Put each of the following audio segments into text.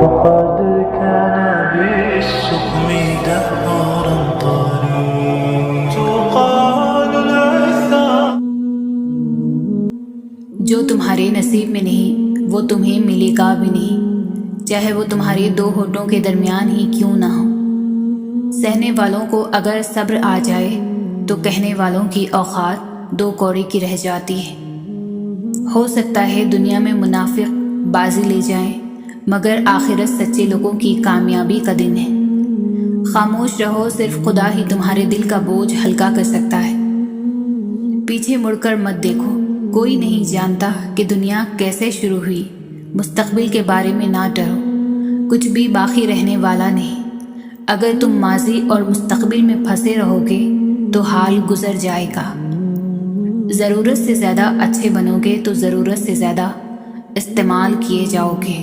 وقد كان بالسقم دهرا طريق تقال العثار. جو تمہارے نصیب میں نہیں وہ تمہیں ملے گا بھی نہیں، چاہے وہ تمہارے دو ہونٹوں کے درمیان ہی کیوں نہ ہو. سہنے والوں کو اگر صبر آ جائے تو کہنے والوں کی اوقات دو کوڑی کی رہ جاتی ہے. ہو سکتا ہے دنیا میں منافق بازی لے جائیں، مگر آخرت سچے لوگوں کی کامیابی کا دن ہے. خاموش رہو، صرف خدا ہی تمہارے دل کا بوجھ ہلکا کر سکتا ہے. پیچھے مڑ کر مت دیکھو، کوئی نہیں جانتا کہ دنیا کیسے شروع ہوئی. مستقبل کے بارے میں نہ ڈرو، کچھ بھی باقی رہنے والا نہیں. اگر تم ماضی اور مستقبل میں پھنسے رہو گے تو حال گزر جائے گا. ضرورت سے زیادہ اچھے بنو گے تو ضرورت سے زیادہ استعمال کیے جاؤ گے.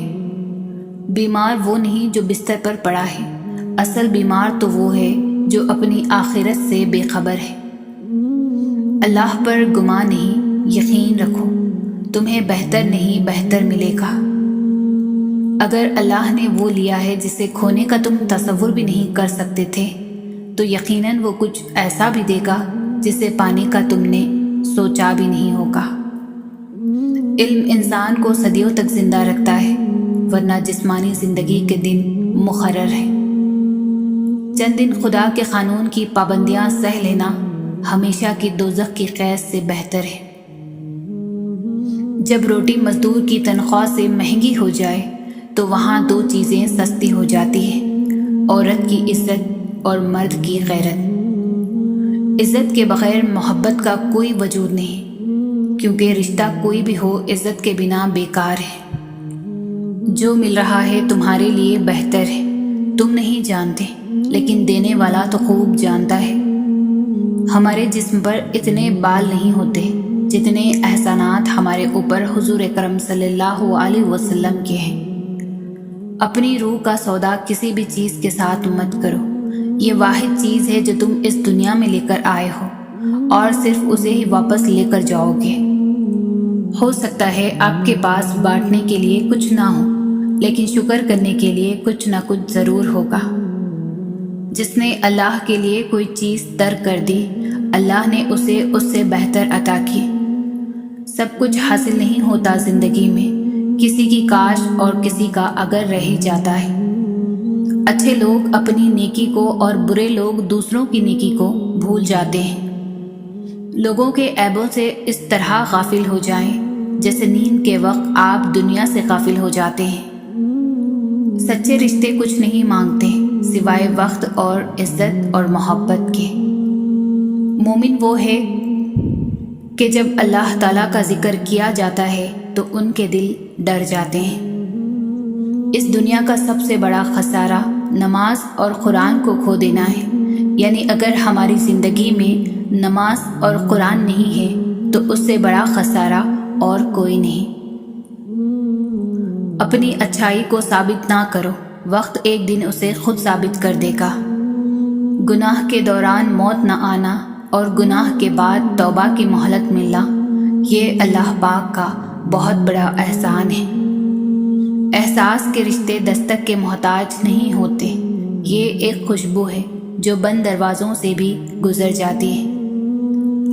بیمار وہ نہیں جو بستر پر پڑا ہے، اصل بیمار تو وہ ہے جو اپنی آخرت سے بے خبر ہے. اللہ پر گمان نہیں، یقین رکھو، تمہیں بہتر نہیں بہتر ملے گا. اگر اللہ نے وہ لیا ہے جسے کھونے کا تم تصور بھی نہیں کر سکتے تھے تو یقیناً وہ کچھ ایسا بھی دے گا جسے پانے کا تم نے سوچا بھی نہیں ہوگا. علم انسان کو صدیوں تک زندہ رکھتا ہے، ورنہ جسمانی زندگی کے دن مقرر ہے. چند دن خدا کے قانون کی پابندیاں سہ لینا ہمیشہ کی دوزخ کی قید سے بہتر ہے. جب روٹی مزدور کی تنخواہ سے مہنگی ہو جائے تو وہاں دو چیزیں سستی ہو جاتی ہیں، عورت کی عزت اور مرد کی غیرت. عزت کے بغیر محبت کا کوئی وجود نہیں، کیونکہ رشتہ کوئی بھی ہو عزت کے بنا بیکار ہے. جو مل رہا ہے تمہارے لیے بہتر ہے، تم نہیں جانتے، لیکن دینے والا تو خوب جانتا ہے. ہمارے جسم پر اتنے بال نہیں ہوتے جتنے احسانات ہمارے اوپر حضور اکرم صلی اللہ علیہ وسلم کے ہیں. اپنی روح کا سودا کسی بھی چیز کے ساتھ مت کرو. یہ واحد چیز ہے جو تم اس دنیا میں لے کر آئے ہو اور صرف اسے ہی واپس لے کر جاؤ گے. ہو سکتا ہے آپ کے پاس بانٹنے کے لیے کچھ نہ ہو، لیکن شکر کرنے کے لیے کچھ نہ کچھ ضرور ہوگا. جس نے اللہ کے لیے کوئی چیز ترک کر دی، اللہ نے اسے اس سے بہتر عطا کی. سب کچھ حاصل نہیں ہوتا زندگی میں، کسی کی کاش اور کسی کا اگر رہ ہی جاتا ہے. اچھے لوگ اپنی نیکی کو اور برے لوگ دوسروں کی نیکی کو بھول جاتے ہیں. لوگوں کے عیبوں سے اس طرح غافل ہو جائیں جیسے نیند کے وقت آپ دنیا سے غافل ہو جاتے ہیں. سچے رشتے کچھ نہیں مانگتے سوائے وقت اور عزت اور محبت کے. مومن وہ ہے کہ جب اللہ تعالیٰ کا ذکر کیا جاتا ہے تو ان کے دل ڈر جاتے ہیں. اس دنیا کا سب سے بڑا خسارہ نماز اور قرآن کو کھو دینا ہے. یعنی اگر ہماری زندگی میں نماز اور قرآن نہیں ہے تو اس سے بڑا خسارہ اور کوئی نہیں. اپنی اچھائی کو ثابت نہ کرو، وقت ایک دن اسے خود ثابت کر دے گا. گناہ کے دوران موت نہ آنا اور گناہ کے بعد توبہ کی مہلت ملنا، یہ اللہ پاک کا بہت بڑا احسان ہے. احساس کے رشتے دستک کے محتاج نہیں ہوتے، یہ ایک خوشبو ہے جو بند دروازوں سے بھی گزر جاتی ہے.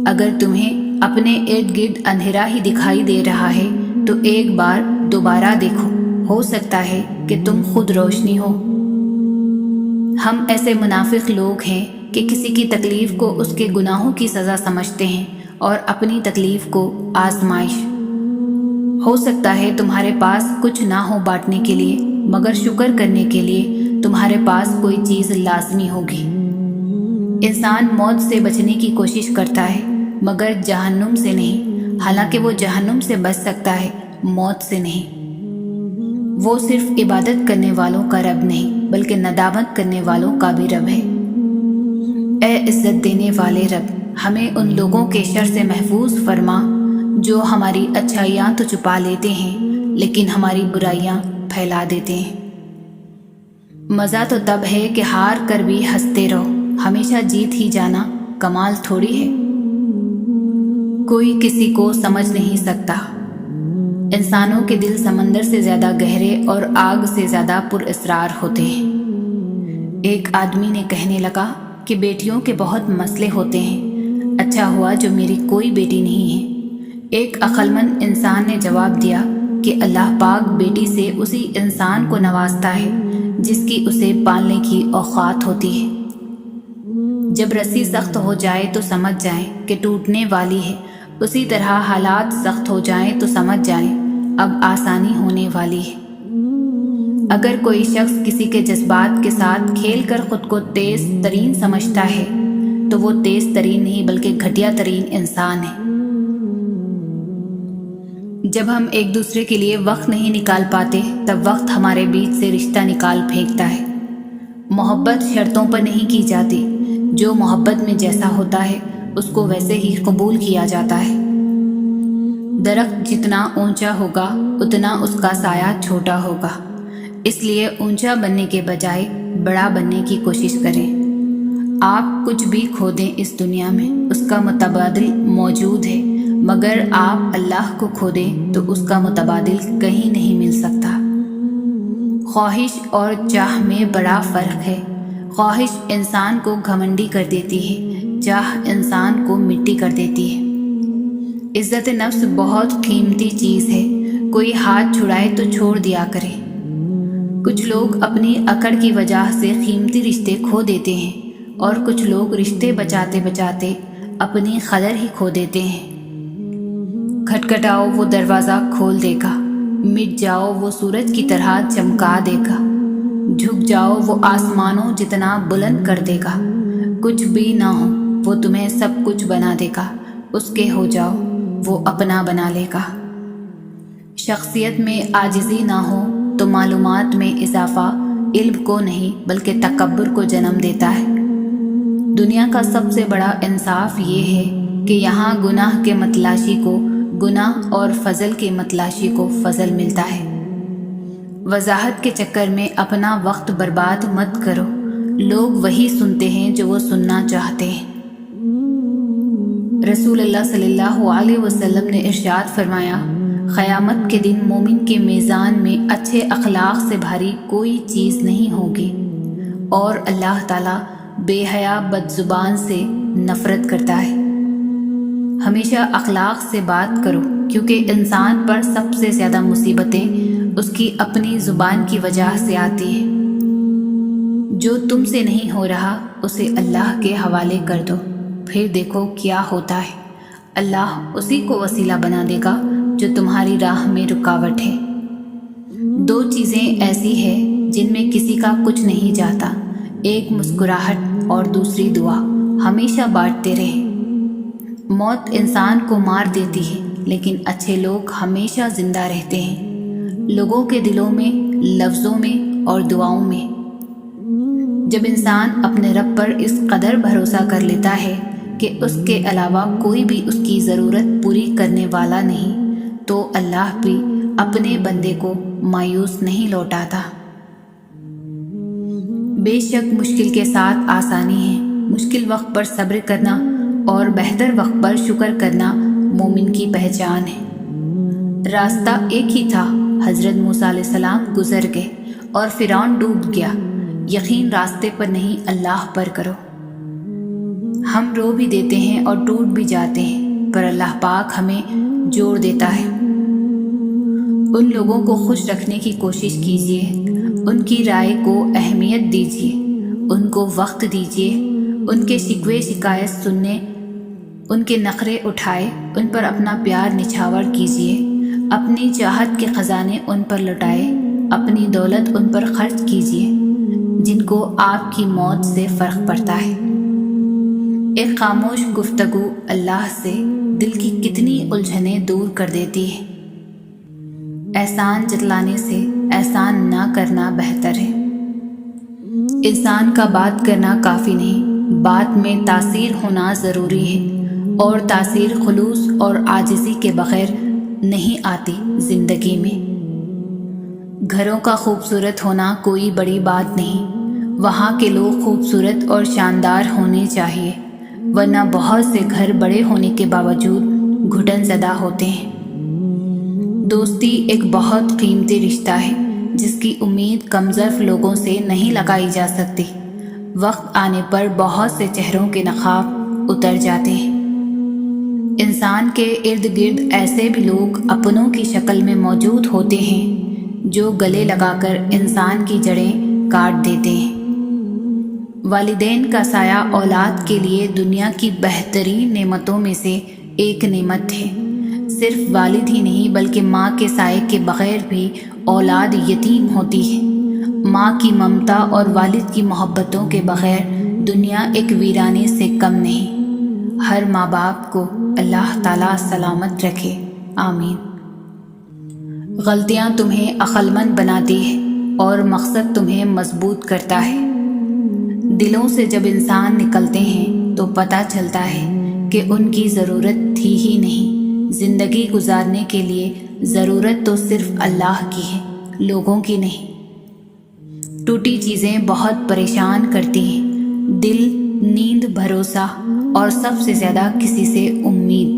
اگر تمہیں اپنے ارد گرد اندھیرا ہی دکھائی دے رہا ہے تو ایک بار دوبارہ دیکھو، ہو سکتا ہے کہ تم خود روشنی ہو. ہم ایسے منافق لوگ ہیں کہ کسی کی تکلیف کو اس کے گناہوں کی سزا سمجھتے ہیں اور اپنی تکلیف کو آزمائش. ہو سکتا ہے تمہارے پاس کچھ نہ ہو بانٹنے کے لیے، مگر شکر کرنے کے لیے تمہارے پاس کوئی چیز لازمی ہوگی. انسان موت سے بچنے کی کوشش کرتا ہے مگر جہنم سے نہیں، حالانکہ وہ جہنم سے بچ سکتا ہے، موت سے نہیں. وہ صرف عبادت کرنے والوں کا رب نہیں بلکہ ندامت کرنے والوں کا بھی رب ہے. اے عزت دینے والے رب، ہمیں ان لوگوں کے شر سے محفوظ فرما جو ہماری اچھائیاں تو چھپا لیتے ہیں لیکن ہماری برائیاں پھیلا دیتے ہیں. مزہ تو تب ہے کہ ہار کر بھی ہنستے رہو، ہمیشہ جیت ہی جانا کمال تھوڑی ہے. کوئی کسی کو سمجھ نہیں سکتا، انسانوں کے دل سمندر سے زیادہ گہرے اور آگ سے زیادہ پر اسرار ہوتے ہیں۔ ایک آدمی نے کہنے لگا کہ بیٹیوں کے بہت مسئلے ہوتے ہیں، اچھا ہوا جو میری کوئی بیٹی نہیں ہے۔ ایک عقلمند انسان نے جواب دیا کہ اللہ پاک بیٹی سے اسی انسان کو نوازتا ہے جس کی اسے پالنے کی اوقات ہوتی ہے۔ جب رسی سخت ہو جائے تو سمجھ جائیں کہ ٹوٹنے والی ہے، اسی طرح حالات سخت ہو جائیں تو سمجھ جائیں اب آسانی ہونے والی ہے۔ اگر کوئی شخص کسی کے جذبات کے ساتھ کھیل کر خود کو تیز ترین سمجھتا ہے تو وہ تیز ترین نہیں بلکہ گھٹیا ترین انسان ہے۔ جب ہم ایک دوسرے کے لیے وقت نہیں نکال پاتے تب وقت ہمارے بیچ سے رشتہ نکال پھینکتا ہے۔ محبت شرطوں پر نہیں کی جاتی، جو محبت میں جیسا ہوتا ہے اس کو ویسے ہی قبول کیا جاتا ہے۔ درخت جتنا اونچا ہوگا اتنا اس کا سایہ چھوٹا ہوگا، اس لیے اونچا بننے کے بجائے بڑا بننے کی کوشش کریں۔ آپ کچھ بھی کھو دیں اس دنیا میں اس کا متبادل موجود ہے، مگر آپ اللہ کو کھو دیں تو اس کا متبادل کہیں نہیں مل سکتا۔ خواہش اور چاہ میں بڑا فرق ہے۔ خواہش انسان کو گھمنڈی کر دیتی ہے، چاہ انسان کو مٹی کر دیتی ہے۔ عزت نفس بہت قیمتی چیز ہے، کوئی ہاتھ چھڑائے تو چھوڑ دیا کرے۔ کچھ لوگ اپنی اکڑ کی وجہ سے قیمتی رشتے کھو دیتے ہیں اور کچھ لوگ رشتے بچاتے بچاتے اپنی قدر ہی کھو دیتے ہیں۔ کھٹکھٹاؤ وہ دروازہ کھول دے گا، مٹ جاؤ وہ سورج کی طرح چمکا دے گا، جھک جاؤ وہ آسمانوں جتنا بلند کر دے گا، کچھ بھی نہ ہو وہ تمہیں سب کچھ بنا دے گا، اس کے ہو جاؤ وہ اپنا بنا لے گا۔ شخصیت میں عاجزی نہ ہو تو معلومات میں اضافہ علم کو نہیں بلکہ تکبر کو جنم دیتا ہے۔ دنیا کا سب سے بڑا انصاف یہ ہے کہ یہاں گناہ کے متلاشی کو گناہ اور فضل کے متلاشی کو فضل ملتا ہے۔ وضاحت کے چکر میں اپنا وقت برباد مت کرو، لوگ وہی سنتے ہیں جو وہ سننا چاہتے ہیں۔ رسول اللہ صلی اللہ علیہ وسلم نے ارشاد فرمایا، قیامت کے دن مومن کے میزان میں اچھے اخلاق سے بھاری کوئی چیز نہیں ہوگی، اور اللہ تعالیٰ بے حیا بد زبان سے نفرت کرتا ہے۔ ہمیشہ اخلاق سے بات کرو، کیونکہ انسان پر سب سے زیادہ مصیبتیں اس کی اپنی زبان کی وجہ سے آتی ہیں۔ جو تم سے نہیں ہو رہا اسے اللہ کے حوالے کر دو، پھر دیکھو کیا ہوتا ہے۔ اللہ اسی کو وسیلہ بنا دے گا جو تمہاری راہ میں رکاوٹ ہے۔ دو چیزیں ایسی ہیں جن میں کسی کا کچھ نہیں جاتا، ایک مسکراہٹ اور دوسری دعا، ہمیشہ بانٹتے رہیں۔ موت انسان کو مار دیتی ہے لیکن اچھے لوگ ہمیشہ زندہ رہتے ہیں، لوگوں کے دلوں میں، لفظوں میں اور دعاؤں میں۔ جب انسان اپنے رب پر اس قدر بھروسہ کر لیتا ہے کہ اس کے علاوہ کوئی بھی اس کی ضرورت پوری کرنے والا نہیں، تو اللہ بھی اپنے بندے کو مایوس نہیں لوٹاتا۔ بے شک مشکل کے ساتھ آسانی ہے، مشکل وقت پر صبر کرنا اور بہتر وقت پر شکر کرنا مومن کی پہچان ہے۔ راستہ ایک ہی تھا، حضرت موسیٰ علیہ السلام گزر گئے اور فرعون ڈوب گیا۔ یقین راستے پر نہیں اللہ پر کرو۔ ہم رو بھی دیتے ہیں اور ٹوٹ بھی جاتے ہیں، پر اللہ پاک ہمیں جوڑ دیتا ہے۔ ان لوگوں کو خوش رکھنے کی کوشش کیجیے، ان کی رائے کو اہمیت دیجیے، ان کو وقت دیجیے، ان کے شکوے شکایت سننے، ان کے نخرے اٹھائے، ان پر اپنا پیار نچھاور کیجیے، اپنی چاہت کے خزانے ان پر لٹائے، اپنی دولت ان پر خرچ کیجیے جن کو آپ کی موت سے فرق پڑتا ہے۔ ایک خاموش گفتگو اللہ سے دل کی کتنی الجھنیں دور کر دیتی ہے۔ احسان جتلانے سے احسان نہ کرنا بہتر ہے۔ انسان کا بات کرنا کافی نہیں، بات میں تاثیر ہونا ضروری ہے، اور تاثیر خلوص اور عاجزی کے بغیر نہیں آتی زندگی میں۔ گھروں کا خوبصورت ہونا کوئی بڑی بات نہیں، وہاں کے لوگ خوبصورت اور شاندار ہونے چاہیے، ورنہ بہت سے گھر بڑے ہونے کے باوجود گھٹن زدہ ہوتے ہیں۔ دوستی ایک بہت قیمتی رشتہ ہے جس کی امید کم ظرف لوگوں سے نہیں لگائی جا سکتی۔ وقت آنے پر بہت سے چہروں کے نقاب اتر جاتے ہیں۔ انسان کے ارد گرد ایسے بھی لوگ اپنوں کی شکل میں موجود ہوتے ہیں جو گلے لگا کر انسان کی جڑیں کاٹ دیتے ہیں۔ والدین کا سایہ اولاد کے لیے دنیا کی بہترین نعمتوں میں سے ایک نعمت ہے۔ صرف والد ہی نہیں بلکہ ماں کے سائے کے بغیر بھی اولاد یتیم ہوتی ہے۔ ماں کی ممتا اور والد کی محبتوں کے بغیر دنیا ایک ویرانے سے کم نہیں۔ ہر ماں باپ کو اللہ تعالیٰ سلامت رکھے، آمین۔ غلطیاں تمہیں عقل مند بناتی ہے اور مقصد تمہیں مضبوط کرتا ہے۔ دلوں سے جب انسان نکلتے ہیں تو پتہ چلتا ہے کہ ان کی ضرورت تھی ہی نہیں۔ زندگی گزارنے کے لیے ضرورت تو صرف اللہ کی ہے، لوگوں کی نہیں۔ ٹوٹی چیزیں بہت پریشان کرتی ہیں، دل، نیند، بھروسہ اور سب سے زیادہ کسی سے امید۔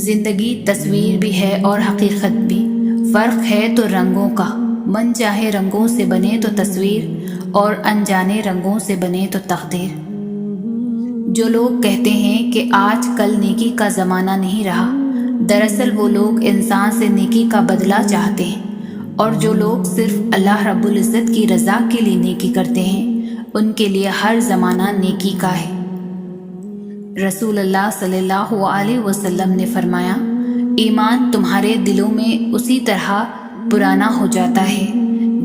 زندگی تصویر بھی ہے اور حقیقت بھی، فرق ہے تو رنگوں کا۔ من چاہے رنگوں سے بنے تو تصویر اور انجانے رنگوں سے بنے تو تقدیر۔ جو لوگ کہتے ہیں کہ آج کل نیکی کا زمانہ نہیں رہا، دراصل وہ لوگ انسان سے نیکی کا بدلہ چاہتے ہیں، اور جو لوگ صرف اللہ رب العزت کی رضا کے لیے نیکی کرتے ہیں ان کے لیے ہر زمانہ نیکی کا ہے۔ رسول اللہ صلی اللہ علیہ وسلم نے فرمایا، ایمان تمہارے دلوں میں اسی طرح پرانا ہو جاتا ہے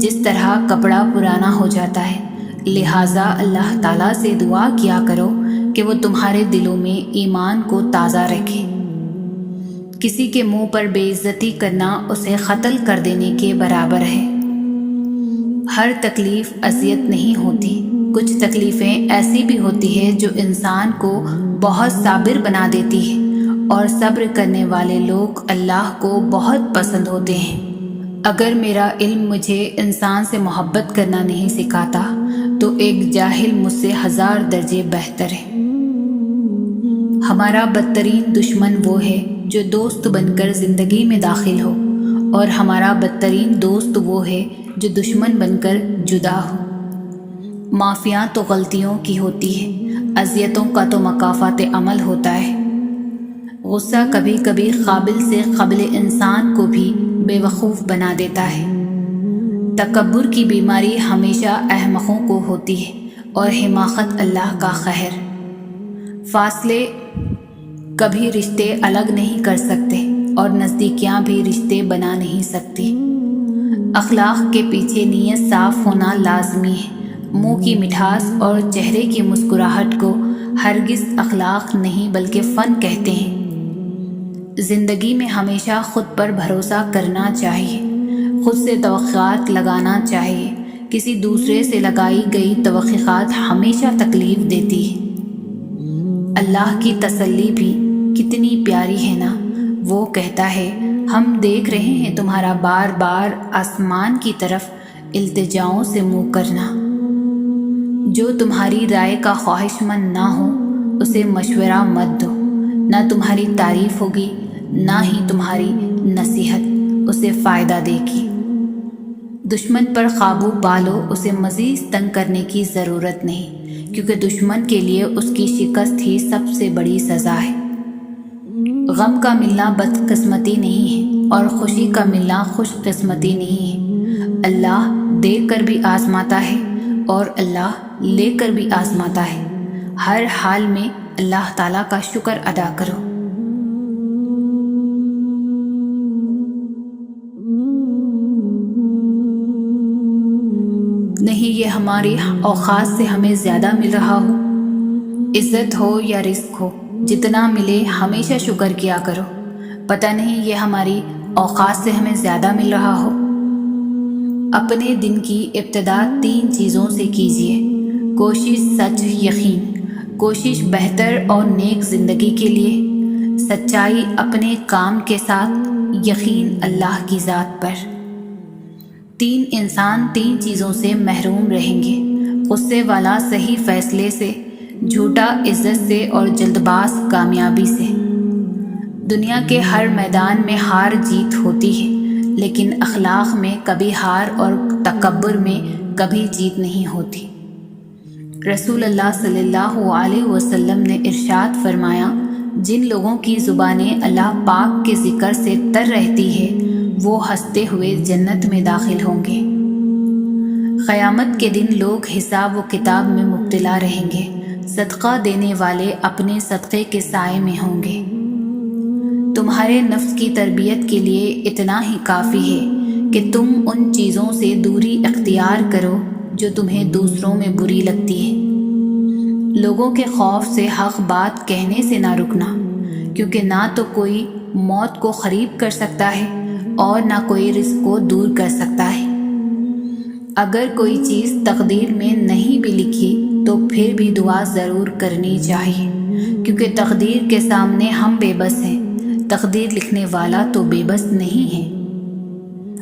جس طرح کپڑا پرانا ہو جاتا ہے، لہٰذا اللہ تعالیٰ سے دعا کیا کرو کہ وہ تمہارے دلوں میں ایمان کو تازہ رکھے۔ کسی کے منہ پر بے عزتی کرنا اسے قتل کر دینے کے برابر ہے۔ ہر تکلیف اذیت نہیں ہوتی، کچھ تکلیفیں ایسی بھی ہوتی ہے جو انسان کو بہت صابر بنا دیتی ہے، اور صبر کرنے والے لوگ اللہ کو بہت پسند ہوتے ہیں۔ اگر میرا علم مجھے انسان سے محبت کرنا نہیں سکھاتا تو ایک جاہل مجھ سے 1000 درجے بہتر ہے۔ ہمارا بدترین دشمن وہ ہے جو دوست بن کر زندگی میں داخل ہو، اور ہمارا بدترین دوست وہ ہے جو دشمن بن کر جدا ہو۔ معافیاں تو غلطیوں کی ہوتی ہے، اذیتوں کا تو مکافات عمل ہوتا ہے۔ غصہ کبھی کبھی قابل سے قبل انسان کو بھی بے وقوف بنا دیتا ہے۔ تکبر کی بیماری ہمیشہ احمقوں کو ہوتی ہے، اور حماقت اللہ کا قہر۔ فاصلے کبھی رشتے الگ نہیں کر سکتے، اور نزدیکیاں بھی رشتے بنا نہیں سکتی۔ اخلاق کے پیچھے نیت صاف ہونا لازمی ہے۔ منہ کی مٹھاس اور چہرے کی مسکراہٹ کو ہرگز اخلاق نہیں بلکہ فن کہتے ہیں۔ زندگی میں ہمیشہ خود پر بھروسہ کرنا چاہیے، خود سے توقعات لگانا چاہیے۔ کسی دوسرے سے لگائی گئی توقعات ہمیشہ تکلیف دیتی ہے۔ اللہ کی تسلی بھی کتنی پیاری ہے نا، وہ کہتا ہے، ہم دیکھ رہے ہیں تمہارا بار بار آسمان کی طرف التجاؤں سے منہ کرنا۔ جو تمہاری رائے کا خواہش مند نہ ہو اسے مشورہ مت دو، نہ تمہاری تعریف ہوگی نہ ہی تمہاری نصیحت اسے فائدہ دے گی۔ دشمن پر قابو پالو، اسے مزید تنگ کرنے کی ضرورت نہیں، کیونکہ دشمن کے لیے اس کی شکست ہی سب سے بڑی سزا ہے۔ غم کا ملنا بدقسمتی نہیں ہے، اور خوشی کا ملنا خوش قسمتی نہیں ہے۔ اللہ دے کر بھی آزماتا ہے اور اللہ لے کر بھی آزماتا ہے۔ ہر حال میں اللہ تعالیٰ کا شکر ادا کرو۔ نہیں یہ ہماری اوقات سے ہمیں زیادہ مل رہا ہو، عزت ہو یا رزق ہو، جتنا ملے ہمیشہ شکر کیا کرو۔ پتہ نہیں یہ ہماری اوقات سے ہمیں زیادہ مل رہا ہو۔ اپنے دن کی ابتدا 3 چیزوں سے کیجیے: کوشش، سچ، یقین۔ کوشش بہتر اور نیک زندگی کے لیے، سچائی اپنے کام کے ساتھ، یقین اللہ کی ذات پر۔ 3 انسان 3 چیزوں سے محروم رہیں گے: غصے والا صحیح فیصلے سے، جھوٹا عزت سے، اور جلد باز کامیابی سے۔ دنیا کے ہر میدان میں ہار جیت ہوتی ہے، لیکن اخلاق میں کبھی ہار اور تکبر میں کبھی جیت نہیں ہوتی۔ رسول اللہ صلی اللہ علیہ وسلم نے ارشاد فرمایا، جن لوگوں کی زبانیں اللہ پاک کے ذکر سے تر رہتی ہے وہ ہنستے ہوئے جنت میں داخل ہوں گے۔ قیامت کے دن لوگ حساب و کتاب میں مبتلا رہیں گے، صدقہ دینے والے اپنے صدقے کے سائے میں ہوں گے۔ تمہارے نفس کی تربیت کے لیے اتنا ہی کافی ہے کہ تم ان چیزوں سے دوری اختیار کرو جو تمہیں دوسروں میں بری لگتی ہے۔ لوگوں کے خوف سے حق بات کہنے سے نہ رکنا، کیونکہ نہ تو کوئی موت کو قریب کر سکتا ہے اور نہ کوئی رزق کو دور کر سکتا ہے۔ اگر کوئی چیز تقدیر میں نہیں بھی لکھی تو پھر بھی دعا ضرور کرنی چاہیے، کیونکہ تقدیر کے سامنے ہم بے بس ہیں، تقدیر لکھنے والا تو بے بس نہیں ہے۔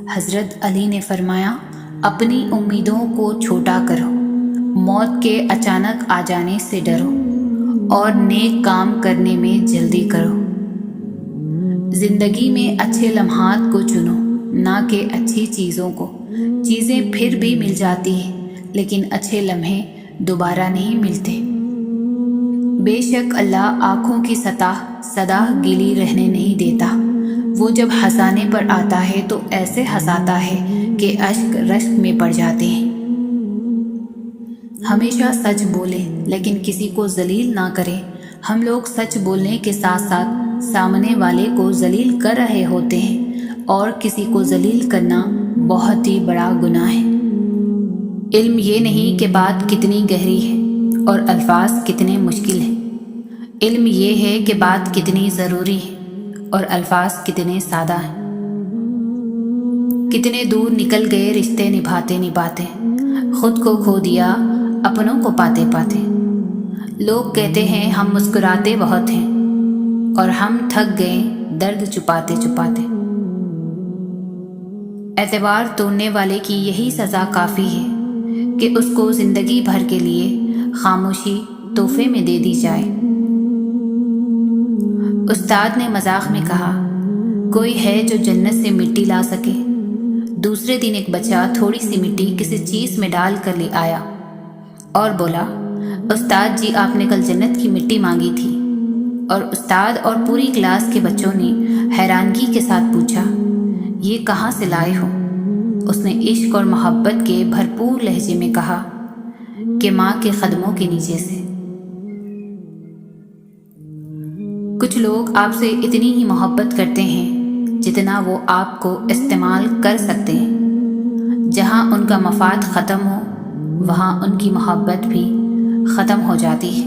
حضرت علی نے فرمایا، اپنی امیدوں کو چھوٹا کرو، موت کے اچانک آ جانے سے ڈرو اور نیک کام کرنے میں جلدی کرو۔ زندگی میں اچھے لمحات کو چنو، نہ کہ اچھی چیزوں کو۔ چیزیں پھر بھی مل جاتی ہیں، لیکن اچھے لمحے دوبارہ نہیں ملتے۔ بے شک اللہ آنکھوں کی سطح گیلی رہنے نہیں دیتا، وہ جب ہنسانے پر آتا ہے تو ایسے ہنساتا ہے کہ اشک رشک میں پڑ جاتے ہیں۔ ہمیشہ سچ بولیں لیکن کسی کو ذلیل نہ کریں۔ ہم لوگ سچ بولنے کے ساتھ ساتھ سامنے والے کو ذلیل کر رہے ہوتے ہیں، اور کسی کو ذلیل کرنا بہت ہی بڑا گناہ ہے۔ علم یہ نہیں کہ بات کتنی گہری ہے اور الفاظ کتنے مشکل ہیں، علم یہ ہے کہ بات کتنی ضروری ہے اور الفاظ کتنے سادہ ہیں۔ کتنے دور نکل گئے رشتے نبھاتے نبھاتے، خود کو کھو دیا اپنوں کو پاتے پاتے۔ لوگ کہتے ہیں ہم مسکراتے بہت ہیں، اور ہم تھک گئے درد چھپاتے چھپاتے۔ اعتبار توڑنے والے کی یہی سزا کافی ہے کہ اس کو زندگی بھر کے لیے خاموشی تحفے میں دے دی جائے۔ استاد نے مذاق میں کہا، کوئی ہے جو جنت سے مٹی لا سکے؟ دوسرے دن ایک بچہ تھوڑی سی مٹی کسی چیز میں ڈال کر لے آیا اور بولا، استاد جی آپ نے کل جنت کی مٹی مانگی تھی۔ اور استاد اور پوری کلاس کے بچوں نے حیرانگی کے ساتھ پوچھا، یہ کہاں سے لائے ہو؟ اس نے عشق اور محبت کے بھرپور لہجے میں کہا کہ ماں کے قدموں کے نیچے سے۔ کچھ لوگ آپ سے اتنی ہی محبت کرتے ہیں جتنا وہ آپ کو استعمال کر سکتے ہیں۔ جہاں ان کا مفاد ختم ہو وہاں ان کی محبت بھی ختم ہو جاتی ہے۔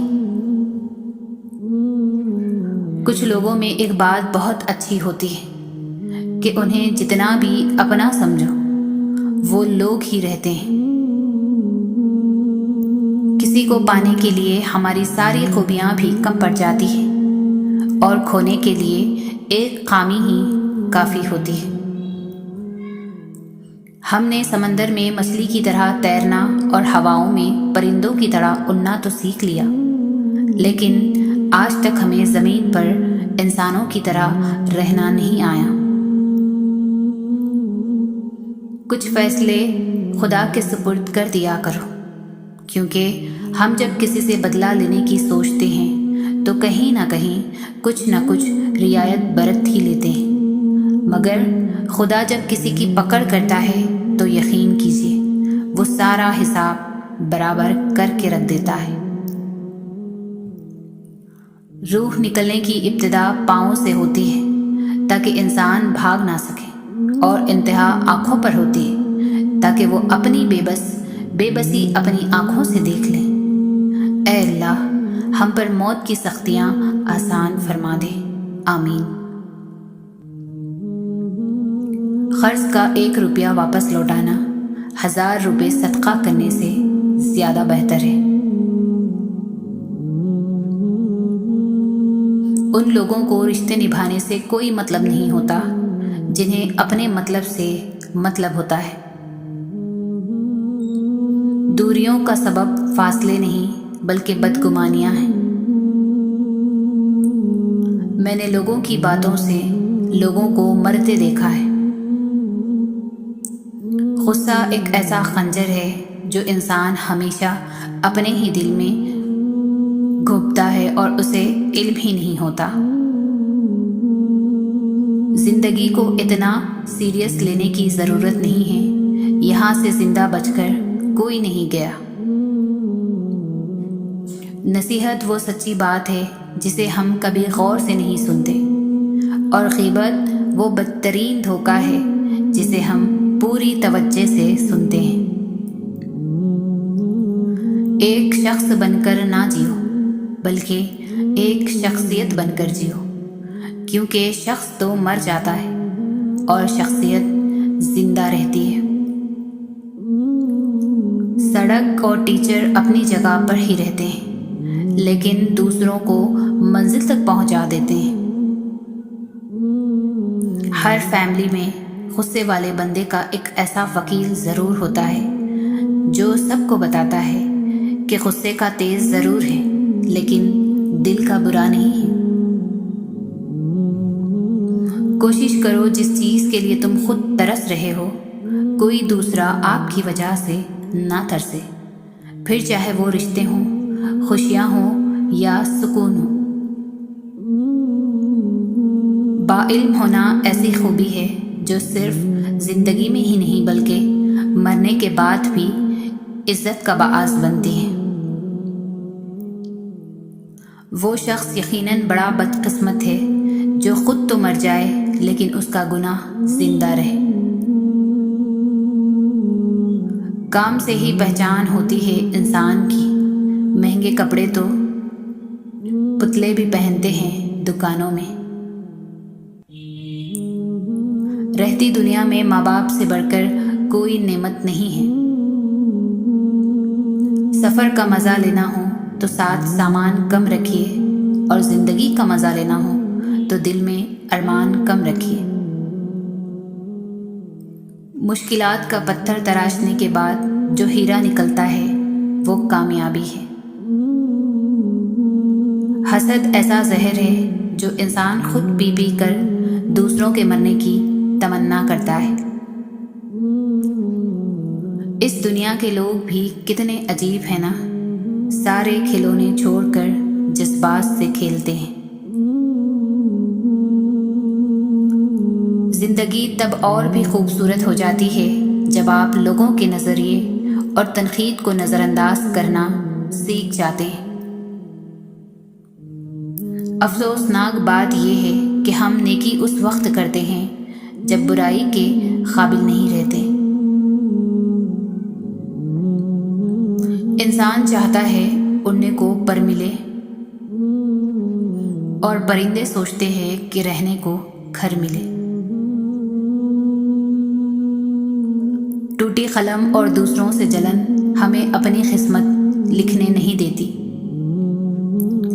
کچھ لوگوں میں ایک بات بہت اچھی ہوتی ہے کہ انہیں جتنا بھی اپنا سمجھو وہ لوگ ہی رہتے ہیں۔ کسی کو پانے کے لیے ہماری ساری خوبیاں بھی کم پڑ جاتی ہیں، اور کھونے کے لیے ایک خامی ہی کافی ہوتی ہے۔ ہم نے سمندر میں مچھلی کی طرح تیرنا اور ہواؤں میں پرندوں کی طرح اڑنا تو سیکھ لیا، لیکن آج تک ہمیں زمین پر انسانوں کی طرح رہنا نہیں آیا۔ کچھ فیصلے خدا کے سپرد کر دیا کرو، کیونکہ ہم جب کسی سے بدلہ لینے کی سوچتے ہیں تو کہیں نہ کچھ رعایت برت ہی لیتے ہیں، مگر خدا جب کسی کی پکڑ کرتا ہے تو یقین کیجیے وہ سارا حساب برابر کر کے رکھ دیتا ہے۔ روح نکلنے کی ابتدا پاؤں سے ہوتی ہے تاکہ انسان بھاگ نہ سکے، اور انتہا آنکھوں پر ہوتی ہے تاکہ وہ اپنی بے بسی اپنی آنکھوں سے دیکھ لیں۔ اے اللہ، ہم پر موت کی سختیاں آسان فرما دے، آمین۔ قرض کا 1 روپیہ واپس لوٹانا 1000 روپے صدقہ کرنے سے زیادہ بہتر ہے۔ ان لوگوں کو رشتے نبھانے سے کوئی مطلب نہیں ہوتا جنہیں اپنے مطلب سے مطلب ہوتا ہے۔ دوریوں کا سبب فاصلے نہیں بلکہ بدگمانیاں ہیں۔ میں نے لوگوں کی باتوں سے لوگوں کو مرتے دیکھا ہے۔ غصہ ایک ایسا خنجر ہے جو انسان ہمیشہ اپنے ہی دل میں گھبتا ہے اور اسے علم ہی نہیں ہوتا۔ زندگی کو اتنا سیریس لینے کی ضرورت نہیں ہے، یہاں سے زندہ بچ کر کوئی نہیں گیا۔ نصیحت وہ سچی بات ہے جسے ہم کبھی غور سے نہیں سنتے، اور غیبت وہ بدترین دھوکہ ہے جسے ہم پوری توجہ سے سنتے ہیں۔ ایک شخص بن کر نہ جیو، بلکہ ایک شخصیت بن کر جیو، کیونکہ شخص تو مر جاتا ہے اور شخصیت زندہ رہتی ہے۔ سڑک اور ٹیچر اپنی جگہ پر ہی رہتے ہیں، لیکن دوسروں کو منزل تک پہنچا دیتے ہیں۔ ہر فیملی میں غصے والے بندے کا ایک ایسا وکیل ضرور ہوتا ہے جو سب کو بتاتا ہے کہ غصے کا تیز ضرور ہے لیکن دل کا برا نہیں ہے۔ کوشش کرو جس چیز کے لیے تم خود ترس رہے ہو کوئی دوسرا آپ کی وجہ سے نہ ترسے، پھر چاہے وہ رشتے ہوں، خوشیاں ہوں یا سکون ہو۔ باعلم ہونا ایسی خوبی ہے جو صرف زندگی میں ہی نہیں بلکہ مرنے کے بعد بھی عزت کا باعث بنتی ہے۔ وہ شخص یقیناً بڑا بدقسمت ہے جو خود تو مر جائے لیکن اس کا گناہ زندہ رہے۔ کام سے ہی پہچان ہوتی ہے انسان کی، مہنگے کپڑے تو پتلے بھی پہنتے ہیں دکانوں میں۔ رہتی دنیا میں ماں باپ سے بڑھ کر کوئی نعمت نہیں ہے۔ سفر کا مزہ لینا ہو تو ساتھ سامان کم رکھیے، اور زندگی کا مزہ لینا ہو تو دل میں ارمان کم رکھیے۔ مشکلات کا پتھر تراشنے کے بعد جو ہیرا نکلتا ہے وہ کامیابی ہے۔ حسد ایسا زہر ہے جو انسان خود پی پی کر دوسروں کے مرنے کی تمنا کرتا ہے۔ اس دنیا کے لوگ بھی کتنے عجیب ہیں نا، سارے کھلونے چھوڑ کر جذبات سے کھیلتے ہیں۔ زندگی تب اور بھی خوبصورت ہو جاتی ہے جب آپ لوگوں کے نظریے اور تنقید کو نظر انداز کرنا سیکھ جاتے ہیں۔ افسوسناک بات یہ ہے کہ ہم نیکی اس وقت کرتے ہیں جب برائی کے قابل نہیں رہتے۔ انسان چاہتا ہے اڑنے کو پر ملے، اور پرندے سوچتے ہیں کہ رہنے کو گھر ملے۔ ٹوٹی قلم اور دوسروں سے جلن ہمیں اپنی قسمت لکھنے نہیں دیتی۔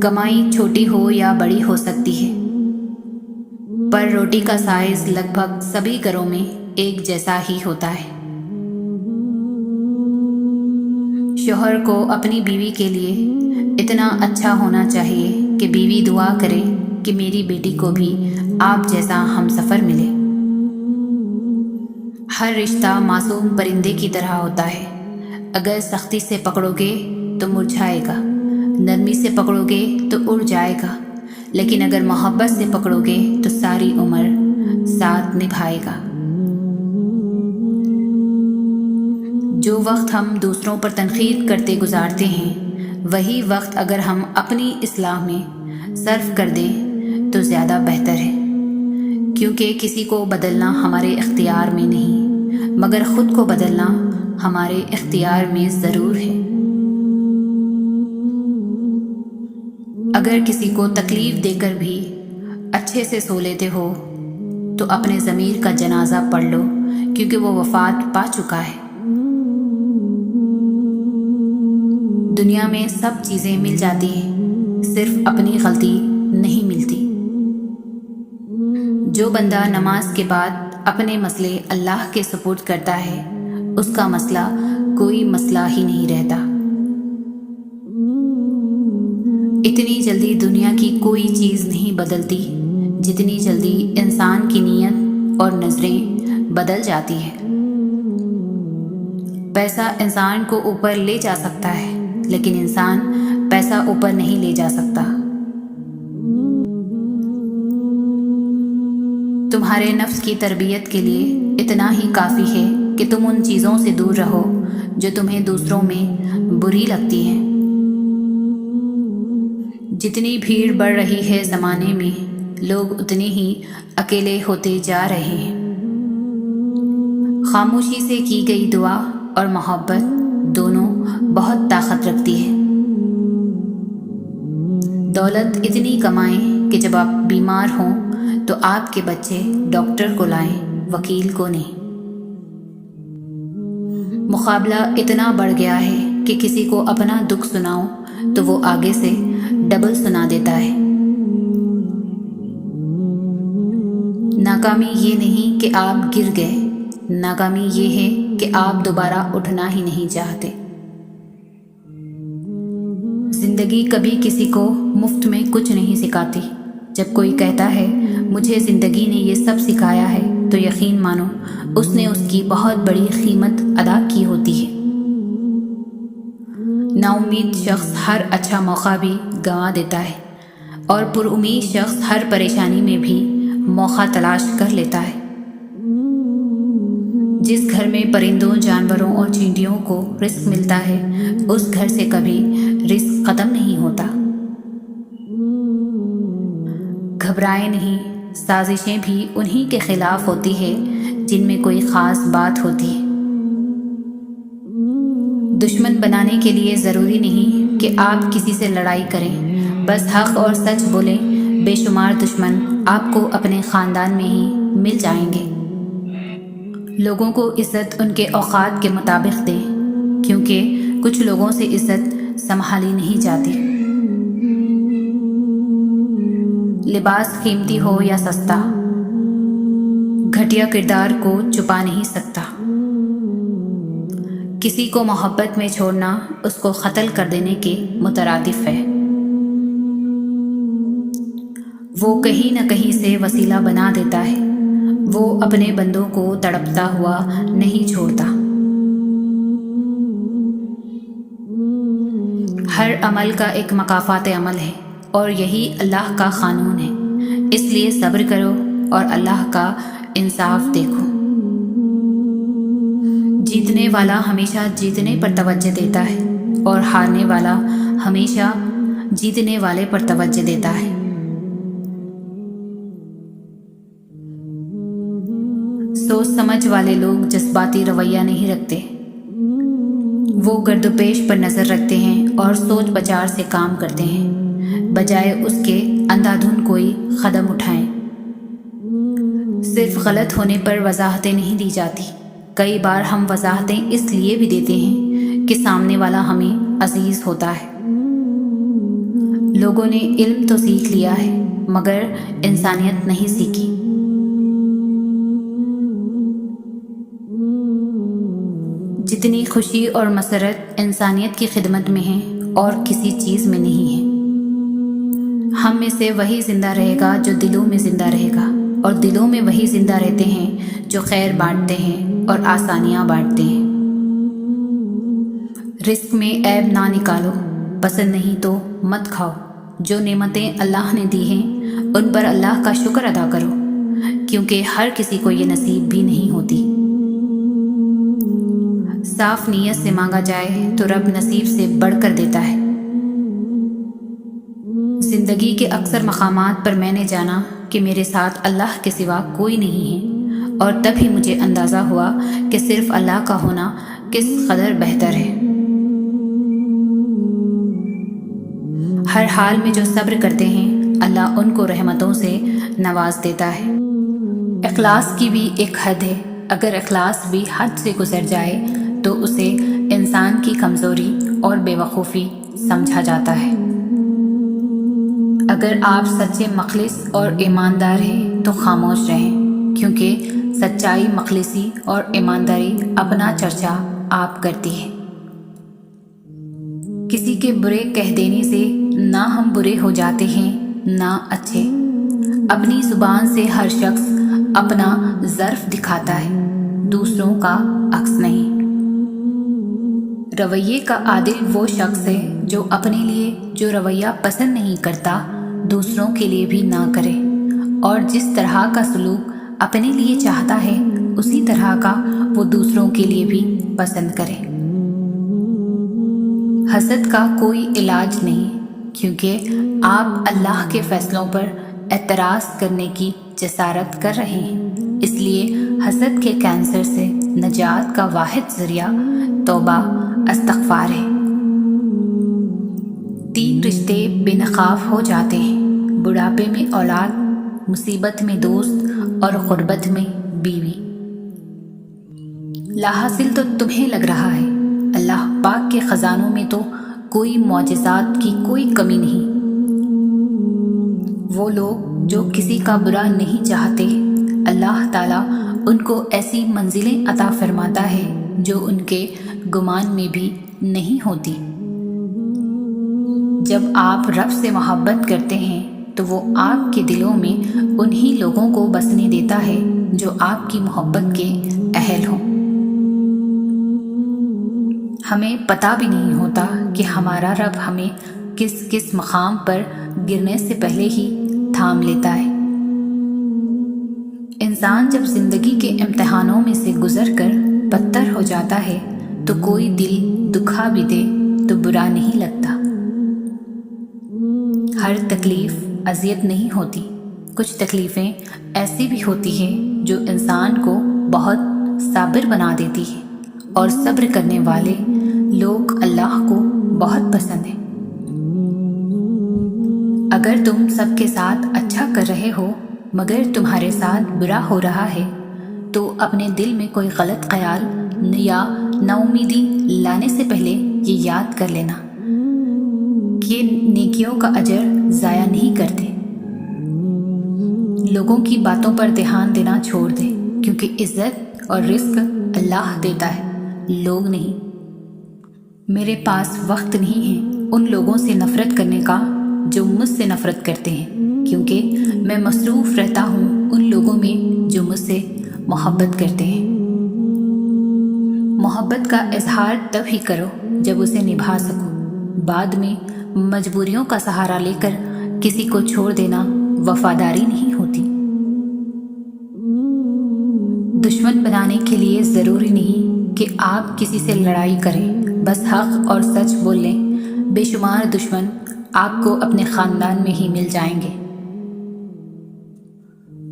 کمائی چھوٹی ہو یا بڑی ہو سکتی ہے، پر روٹی کا سائز لگ بھگ سبھی گھروں میں ایک جیسا ہی ہوتا ہے۔ شوہر کو اپنی بیوی کے لیے اتنا اچھا ہونا چاہیے کہ بیوی دعا کرے کہ میری بیٹی کو بھی آپ جیسا ہمسفر ملے۔ ہر رشتہ معصوم پرندے کی طرح ہوتا ہے، اگر سختی سے پکڑو گے تو مرجھائے گا، نرمی سے پکڑو گے تو اڑ جائے گا، لیکن اگر محبت سے پکڑو گے تو ساری عمر ساتھ نبھائے گا۔ جو وقت ہم دوسروں پر تنقید کرتے گزارتے ہیں وہی وقت اگر ہم اپنی اصلاح میں صرف کر دیں تو زیادہ بہتر ہے، کیونکہ کسی کو بدلنا ہمارے اختیار میں نہیں مگر خود کو بدلنا ہمارے اختیار میں ضرور ہے۔ اگر کسی کو تکلیف دے کر بھی اچھے سے سو لیتے ہو تو اپنے ضمیر کا جنازہ پڑھ لو، کیونکہ وہ وفات پا چکا ہے۔ دنیا میں سب چیزیں مل جاتی ہیں، صرف اپنی غلطی نہیں ملتی۔ جو بندہ نماز کے بعد اپنے مسئلے اللہ کے سپرد کرتا ہے اس کا مسئلہ کوئی مسئلہ ہی نہیں رہتا۔ اتنی جلدی دنیا کی کوئی چیز نہیں بدلتی جتنی جلدی انسان کی نیت اور نظریں بدل جاتی ہیں۔ پیسہ انسان کو اوپر لے جا سکتا ہے، لیکن انسان پیسہ اوپر نہیں لے جا سکتا۔ تمہارے نفس کی تربیت کے لیے اتنا ہی کافی ہے کہ تم ان چیزوں سے دور رہو جو تمہیں دوسروں میں بری لگتی ہیں۔ جتنی بھیڑ بڑھ رہی ہے زمانے میں، لوگ اتنے ہی اکیلے ہوتے جا رہے ہیں۔ خاموشی سے کی گئی دعا اور محبت دونوں بہت طاقت رکھتی ہے۔ دولت اتنی کمائیں کہ جب آپ بیمار ہوں تو آپ کے بچے ڈاکٹر کو لائیں، وکیل کو نہیں۔ مقابلہ اتنا بڑھ گیا ہے کہ کسی کو اپنا دکھ سناؤ تو وہ آگے سے ڈبل سنا دیتا ہے۔ ناکامی یہ نہیں کہ آپ گر گئے، ناکامی یہ ہے کہ آپ دوبارہ اٹھنا ہی نہیں چاہتے۔ زندگی کبھی کسی کو مفت میں کچھ نہیں سکھاتی۔ جب کوئی کہتا ہے مجھے زندگی نے یہ سب سکھایا ہے تو یقین مانو اس نے اس کی بہت بڑی قیمت ادا کی ہوتی ہے۔ نا امید شخص ہر اچھا موقع بھی گنوا دیتا ہے، اور پر امید شخص ہر پریشانی میں بھی موقع تلاش کر لیتا ہے۔ جس گھر میں پرندوں، جانوروں اور چینٹیوں کو رزق ملتا ہے، اس گھر سے کبھی رزق ختم نہیں ہوتا۔ گھبرائے نہیں، سازشیں بھی انہی کے خلاف ہوتی ہے جن میں کوئی خاص بات ہوتی ہے۔ دشمن بنانے کے لیے ضروری نہیں کہ آپ کسی سے لڑائی کریں، بس حق اور سچ بولیں۔ بے شمار دشمن آپ کو اپنے خاندان میں ہی مل جائیں گے۔ لوگوں کو عزت ان کے اوقات کے مطابق دیں، کیونکہ کچھ لوگوں سے عزت سنبھالی نہیں جاتی۔ لباس قیمتی ہو یا سستا، گھٹیا کردار کو چھپا نہیں سکتا۔ کسی کو محبت میں چھوڑنا اس کو قتل کر دینے کے مترادف ہے۔ وہ کہیں نہ کہیں سے وسیلہ بنا دیتا ہے، وہ اپنے بندوں کو تڑپتا ہوا نہیں چھوڑتا۔ ہر عمل کا ایک مکافات عمل ہے، اور یہی اللہ کا قانون ہے۔ اس لیے صبر کرو اور اللہ کا انصاف دیکھو۔ جیتنے والا ہمیشہ جیتنے پر توجہ دیتا ہے، اور ہارنے والا ہمیشہ جیتنے والے پر توجہ دیتا ہے۔ سوچ سمجھ والے لوگ جذباتی رویہ نہیں رکھتے، وہ گرد و پیش پر نظر رکھتے ہیں اور سوچ بچار سے کام کرتے ہیں، بجائے اس کے اندھا دھند کوئی قدم اٹھائیں۔ صرف غلط ہونے پر وضاحتیں نہیں دی جاتی، کئی بار ہم وضاحتیں اس لیے بھی دیتے ہیں کہ سامنے والا ہمیں عزیز ہوتا ہے۔ لوگوں نے علم تو سیکھ لیا ہے، مگر انسانیت نہیں سیکھی۔ جتنی خوشی اور مسرت انسانیت کی خدمت میں ہے اور کسی چیز میں نہیں ہے۔ ہم میں سے وہی زندہ رہے گا جو دلوں میں زندہ رہے گا، اور دلوں میں وہی زندہ رہتے ہیں جو خیر بانٹتے ہیں اور آسانیاں بانٹتے ہیں۔ رزق میں عیب نہ نکالو، پسند نہیں تو مت کھاؤ۔ جو نعمتیں اللہ نے دی ہیں ان پر اللہ کا شکر ادا کرو، کیونکہ ہر کسی کو یہ نصیب بھی نہیں ہوتی۔ صاف نیت سے مانگا جائے تو رب نصیب سے بڑھ کر دیتا ہے۔ زندگی کے اکثر مقامات پر میں نے جانا کہ میرے ساتھ اللہ کے سوا کوئی نہیں ہے، اور تب ہی مجھے اندازہ ہوا کہ صرف اللہ کا ہونا کس قدر بہتر ہے۔ ہر حال میں جو صبر کرتے ہیں اللہ ان کو رحمتوں سے نواز دیتا ہے۔ اخلاص کی بھی ایک حد ہے، اگر اخلاص بھی حد سے گزر جائے تو اسے انسان کی کمزوری اور بے وقوفی سمجھا جاتا ہے۔ اگر آپ سچے مخلص اور ایماندار ہیں تو خاموش رہیں، کیونکہ سچائی، مخلصی اور ایمانداری اپنا چرچا آپ کرتی ہے۔ کسی کے برے کہہ دینے سے نہ ہم برے ہو جاتے ہیں نہ اچھے، اپنی زبان سے ہر شخص اپنا ظرف دکھاتا ہے، دوسروں کا عکس نہیں۔ رویے کا عادل وہ شخص ہے جو اپنے لیے جو رویہ پسند نہیں کرتا دوسروں کے لیے بھی نہ کرے، اور جس طرح کا سلوک اپنے لیے چاہتا ہے اسی طرح کا وہ دوسروں کے لیے بھی پسند کرے۔ حسد کا کوئی علاج نہیں، کیونکہ آپ اللہ کے فیصلوں پر اعتراض کرنے کی جسارت کر رہے ہیں، اس لیے حسد کے کینسر سے نجات کا واحد ذریعہ توبہ استغفار ہے۔ 3 رشتے بے نقاب ہو جاتے ہیں، بڑھاپے میں اولاد، مصیبت میں دوست اور غربت میں بیوی۔ لاحاصل تو تمہیں لگ رہا ہے اللہ پاک کے خزانوں میں تو کوئی معجزات کی کوئی کمی نہیں۔ وہ لوگ جو کسی کا برا نہیں چاہتے، اللہ تعالیٰ ان کو ایسی منزلیں عطا فرماتا ہے جو ان کے گمان میں بھی نہیں ہوتی۔ جب آپ رب سے محبت کرتے ہیں تو وہ آپ کے دلوں میں انہی لوگوں کو بسنے دیتا ہے جو آپ کی محبت کے اہل ہوں۔ ہمیں پتہ بھی نہیں ہوتا کہ ہمارا رب ہمیں کس کس مقام پر گرنے سے پہلے ہی تھام لیتا ہے۔ انسان جب زندگی کے امتحانوں میں سے گزر کر پتھر ہو جاتا ہے تو کوئی دل دکھا بھی دے تو برا نہیں لگتا۔ ہر تکلیف اذیت نہیں ہوتی، کچھ تکلیفیں ایسی بھی ہوتی ہیں جو انسان کو بہت صابر بنا دیتی ہے، اور صبر کرنے والے لوگ اللہ کو بہت پسند ہیں۔ اگر تم سب کے ساتھ اچھا کر رہے ہو مگر تمہارے ساتھ برا ہو رہا ہے تو اپنے دل میں کوئی غلط خیال یا نا امیدی لانے سے پہلے یہ یاد کر لینا کہ نیکیوں کا اجر ضائع نہیں کرتے۔ لوگوں کی باتوں پر دھیان دینا چھوڑ دے، کیونکہ عزت اور رزق اللہ دیتا ہے، لوگ نہیں۔ میرے پاس وقت نہیں ہے ان لوگوں سے نفرت کرنے کا جو مجھ سے نفرت کرتے ہیں، کیونکہ میں مصروف رہتا ہوں ان لوگوں میں جو مجھ سے محبت کرتے ہیں۔ محبت کا اظہار تب ہی کرو جب اسے نبھا سکو، بعد میں مجبوریوں کا سہارا لے کر کسی کو چھوڑ دینا وفاداری نہیں ہوتی۔ دشمن بنانے کے لیے ضروری نہیں کہ آپ کسی سے لڑائی کریں، بس حق اور سچ بول لیں، بے شمار دشمن آپ کو اپنے خاندان میں ہی مل جائیں گے۔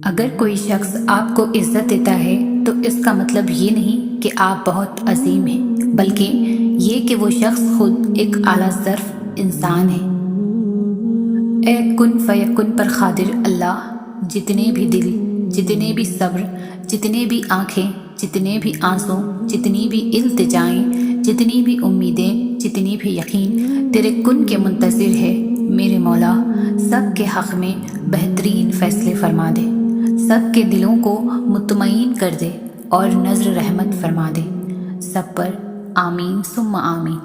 اگر کوئی شخص آپ کو عزت دیتا ہے تو اس کا مطلب یہ نہیں کہ آپ بہت عظیم ہیں، بلکہ یہ کہ وہ شخص خود ایک اعلیٰ ظرف انسان ہے۔ اے کن فیکن پر قادر اللہ، جتنے بھی دل، جتنے بھی صبر، جتنے بھی آنکھیں، جتنے بھی آنسوں، جتنی بھی التجائیں، جتنی بھی امیدیں، جتنی بھی یقین تیرے کن کے منتظر ہے میرے مولا، سب کے حق میں بہترین فیصلے فرما دے، سب کے دلوں کو مطمئن کر دے اور نظر رحمت فرما دے، سب پر آمین ثم آمین۔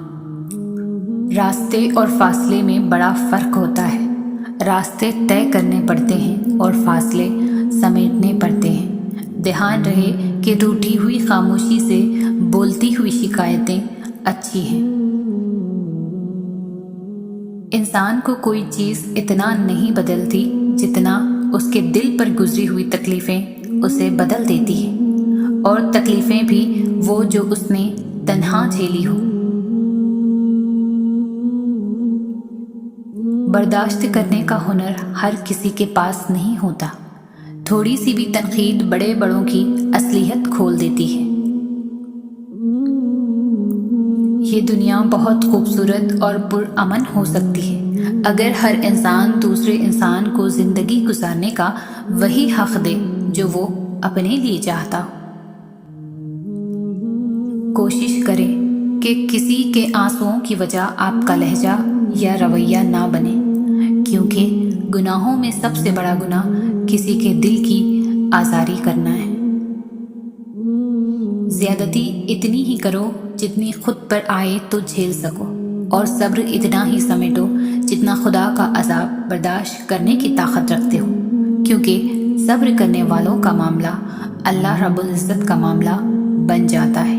راستے اور فاصلے میں بڑا فرق ہوتا ہے، راستے طے کرنے پڑتے ہیں اور فاصلے سمیٹنے پڑتے ہیں۔ دھیان رہے کہ روٹھی ہوئی خاموشی سے بولتی ہوئی شکایتیں اچھی ہیں۔ انسان کو کوئی چیز اتنا نہیں بدلتی جتنا اس کے دل پر گزری ہوئی تکلیفیں اسے بدل دیتی ہیں، اور تکلیفیں بھی وہ جو اس نے تنہا جھیلی ہو۔ برداشت کرنے کا ہنر ہر کسی کے پاس نہیں ہوتا، تھوڑی سی بھی تنقید بڑے بڑوں کی اصلیت کھول دیتی ہے۔ یہ دنیا بہت خوبصورت اور پرامن ہو سکتی ہے اگر ہر انسان دوسرے انسان کو زندگی گزارنے کا وہی حق دے جو وہ اپنے لیے چاہتا ہو۔ کوشش کریں کہ کسی کے آنسوؤں کی وجہ آپ کا لہجہ یا رویہ نہ بنے، کیونکہ گناہوں میں سب سے بڑا گناہ کسی کے دل کی آزاری کرنا ہے۔ زیادتی اتنی ہی کرو جتنی خود پر آئے تو جھیل سکو، اور صبر اتنا ہی سمیٹو جتنا خدا کا عذاب برداشت کرنے کی طاقت رکھتے ہو، کیونکہ صبر کرنے والوں کا معاملہ اللہ رب العزت کا معاملہ بن جاتا ہے۔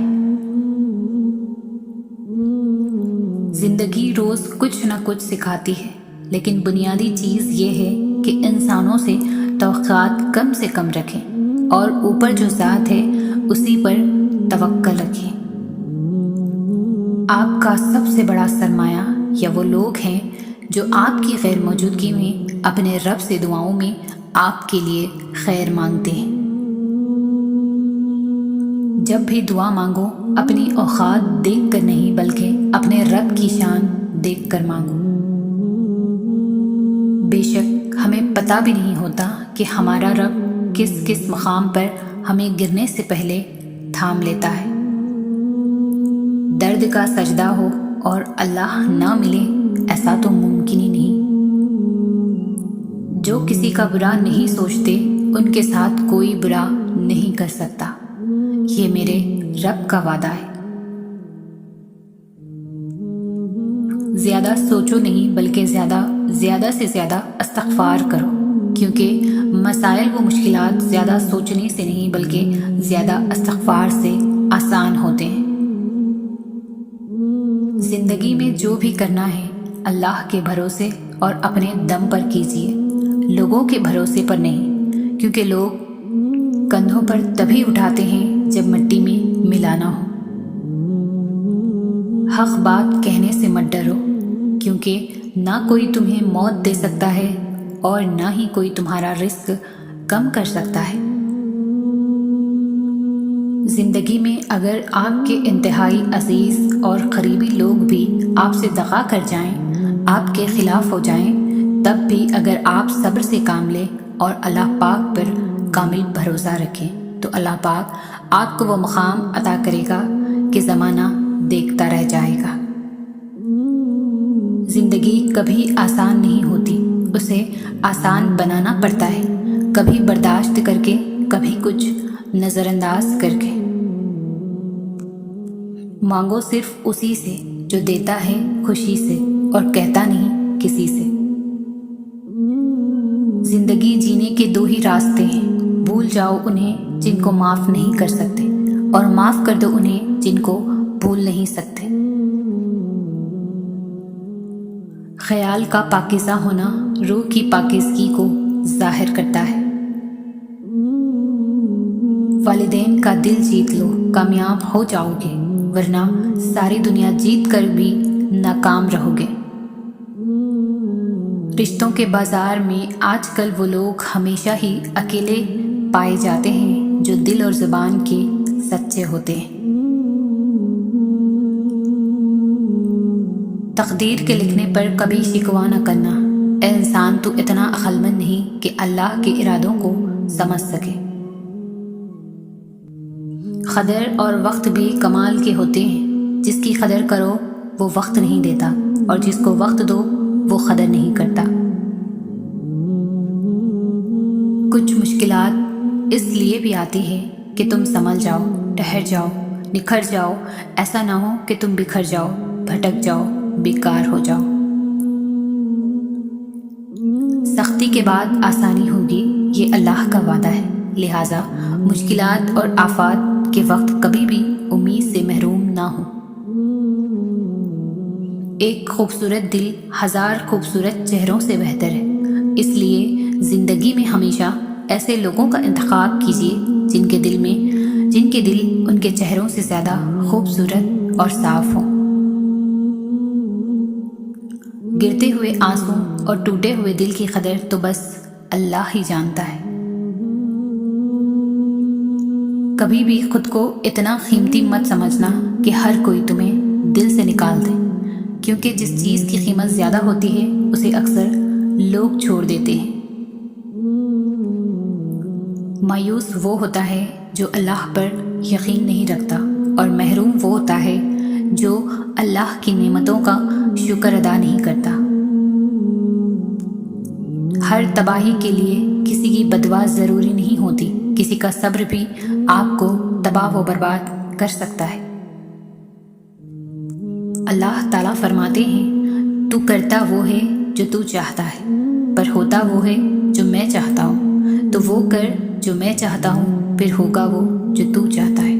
زندگی روز کچھ نہ کچھ سکھاتی ہے، لیکن بنیادی چیز یہ ہے کہ انسانوں سے توقعات کم سے کم رکھیں اور اوپر جو ذات ہے اسی پر توکل رکھیں۔ آپ کا سب سے بڑا سرمایہ یا وہ لوگ ہیں جو آپ کی غیر موجودگی میں اپنے رب سے دعاؤں میں آپ کے لیے خیر مانگتے ہیں۔ جب بھی دعا مانگو اپنی اوقات دیکھ کر نہیں بلکہ اپنے رب کی شان دیکھ کر مانگو۔ بے شک ہمیں پتہ بھی نہیں ہوتا کہ ہمارا رب کس کس مقام پر ہمیں گرنے سے پہلے تھام لیتا ہے۔ درد کا سجدہ ہو اور اللہ نہ ملے، ایسا تو ممکن ہی نہیں۔ جو کسی کا برا نہیں سوچتے ان کے ساتھ کوئی برا نہیں کر سکتا، یہ میرے رب کا وعدہ ہے۔ زیادہ سوچو نہیں بلکہ زیادہ سے زیادہ استغفار کرو، کیونکہ مسائل و مشکلات زیادہ سوچنے سے نہیں بلکہ زیادہ استغفار سے آسان ہوتے ہیں۔ زندگی میں جو بھی کرنا ہے اللہ کے بھروسے اور اپنے دم پر کیجیے، لوگوں کے بھروسے پر نہیں، کیونکہ لوگ کندھوں پر تبھی اٹھاتے ہیں جب مٹی میں ملانا ہو۔ حق بات کہنے سے مت ڈرو، کیونکہ نہ کوئی تمہیں موت دے سکتا ہے اور نہ ہی کوئی تمہارا رزق کم کر سکتا ہے۔ زندگی میں اگر آپ کے انتہائی عزیز اور قریبی لوگ بھی آپ سے دغا کر جائیں، آپ کے خلاف ہو جائیں، تب بھی اگر آپ صبر سے کام لیں اور اللہ پاک پر کامل بھروسہ رکھیں تو اللہ پاک آپ کو وہ مقام عطا کرے گا کہ زمانہ دیکھتا رہ جائے گا۔ زندگی کبھی آسان نہیں ہوتی، اسے آسان بنانا پڑتا ہے، کبھی برداشت کر کے، کبھی کچھ نظر انداز کر کے۔ مانگو صرف اسی سے جو دیتا ہے خوشی سے اور کہتا نہیں کسی سے۔ زندگی جینے کے دو ہی راستے ہیں، بھول جاؤ انہیں جن کو معاف نہیں کر سکتے اور معاف کر دو انہیں جن کو بھول نہیں سکتے۔ خیال کا پاکیزہ ہونا روح کی پاکیزگی کو ظاہر کرتا ہے۔ والدین کا دل جیت لو، کامیاب ہو جاؤ گے، ورنہ ساری دنیا جیت کر بھی ناکام رہو گے۔ رشتوں کے بازار میں آج کل وہ لوگ ہمیشہ ہی اکیلے پائے جاتے ہیں جو دل اور زبان کے سچے ہوتے ہیں۔ تقدیر کے لکھنے پر کبھی شکوہ نہ کرنا، اے انسان تو اتنا عقل مند نہیں کہ اللہ کے ارادوں کو سمجھ سکے۔ قدر اور وقت بھی کمال کے ہوتے ہیں، جس کی قدر کرو وہ وقت نہیں دیتا اور جس کو وقت دو وہ قدر نہیں کرتا۔ کچھ مشکلات اس لیے بھی آتی ہے کہ تم سنبھل جاؤ، ٹھہر جاؤ، نکھر جاؤ، ایسا نہ ہو کہ تم بکھر جاؤ، بھٹک جاؤ، بیکار ہو جاؤ۔ سختی کے بعد آسانی ہوگی، یہ اللہ کا وعدہ ہے، لہٰذا مشکلات اور آفات کے وقت کبھی بھی امید سے محروم نہ ہو۔ ایک خوبصورت دل ہزار خوبصورت چہروں سے بہتر ہے، اس لیے زندگی میں ہمیشہ ایسے لوگوں کا انتخاب کیجیے جن کے دل ان کے چہروں سے زیادہ خوبصورت اور صاف ہوں۔ گرتے ہوئے آنسوں اور ٹوٹے ہوئے دل کی قدر تو بس اللہ ہی جانتا ہے۔ کبھی بھی خود کو اتنا قیمتی مت سمجھنا کہ ہر کوئی تمہیں دل سے نکال دے، کیونکہ جس چیز کی قیمت زیادہ ہوتی ہے اسے اکثر لوگ چھوڑ دیتے ہیں۔ مایوس وہ ہوتا ہے جو اللہ پر یقین نہیں رکھتا، اور محروم وہ ہوتا ہے جو اللہ کی نعمتوں کا شکر ادا نہیں کرتا۔ ہر تباہی کے لیے کسی کی بددعا ضروری نہیں ہوتی، کسی کا صبر بھی آپ کو تباہ و برباد کر سکتا ہے۔ اللہ تعالیٰ فرماتے ہیں، تو کرتا وہ ہے جو تو چاہتا ہے، پر ہوتا وہ ہے جو میں چاہتا ہوں، تو وہ کر جو میں چاہتا ہوں، پھر ہوگا وہ جو تو چاہتا ہے۔